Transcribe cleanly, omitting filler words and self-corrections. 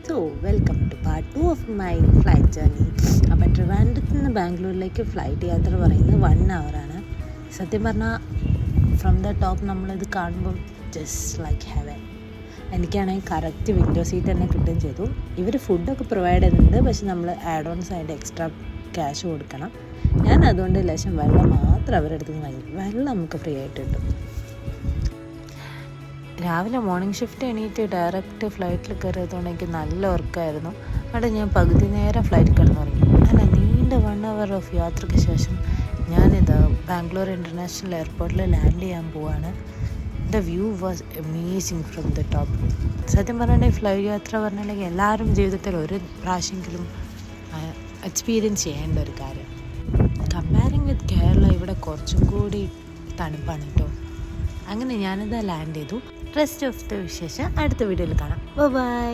So welcome to part 2 of my flight journey. അപ്പോൾ ട്രിവാൻഡ്രത്ത് നിന്ന് ബാംഗ്ലൂരിലേക്ക് ഫ്ലൈറ്റ് യാത്ര പറയുന്നത് 1 hour-ആണ്. സത്യം പറഞ്ഞാൽ ഫ്രം ദ ടോപ്പ് നമ്മളിത് കാണുമ്പോൾ ജസ്റ്റ് ലൈക്ക് ഹെവൻ. എനിക്കാണെങ്കിൽ കറക്റ്റ് വിൻഡോ സീറ്റ് തന്നെ കിട്ടുകയും ചെയ്തു. ഇവർ ഫുഡൊക്കെ പ്രൊവൈഡ് ചെയ്യുന്നുണ്ട്, പക്ഷെ നമ്മൾ ആഡ് ഓൺസ് അതിൻ്റെ എക്സ്ട്രാ ക്യാഷ് കൊടുക്കണം. ഞാൻ അതുകൊണ്ട് ലേശം വെള്ളം മാത്രം അവരുടെ അടുത്ത് നിന്ന് വാങ്ങി. വെള്ളം നമുക്ക് ഫ്രീ ആയിട്ട് കിട്ടും. രാവിലെ മോർണിംഗ് ഷിഫ്റ്റ് എണീറ്റ് ഡയറക്റ്റ് ഫ്ലൈറ്റിൽ കയറിയതുകൊണ്ട് എനിക്ക് നല്ല ഉറക്കമായിരുന്നു. അവിടെ ഞാൻ പകുതി നേരം ഫ്ലൈറ്റ് കിടന്നുറങ്ങി. അങ്ങനെ നീണ്ട 1 hour ഓഫ് യാത്രയ്ക്ക് ശേഷം ഞാനിത് ബാംഗ്ലൂർ ഇൻ്റർനാഷണൽ എയർപോർട്ടിൽ ലാൻഡ് ചെയ്യാൻ പോവാണ്. The view was amazing from the top. സത്യം പറഞ്ഞിട്ടുണ്ടെങ്കിൽ ഫ്ലൈറ്റ് യാത്ര പറഞ്ഞിട്ടുണ്ടെങ്കിൽ എല്ലാവരും ജീവിതത്തിൽ ഒരു പ്രാവശ്യമെങ്കിലും എക്സ്പീരിയൻസ് ചെയ്യേണ്ട ഒരു കാര്യം. കമ്പയറിങ് വിത്ത് കേരള ഇവിടെ കുറച്ചും കൂടി തണുപ്പാണ് കേട്ടോ. അങ്ങനെ ഞാനിത് ലാൻഡ് ചെയ്തു. റെസ്റ്റ് ഓഫ് ദ വിശേഷം അടുത്ത വീഡിയോയിൽ കാണാം. ബൈ.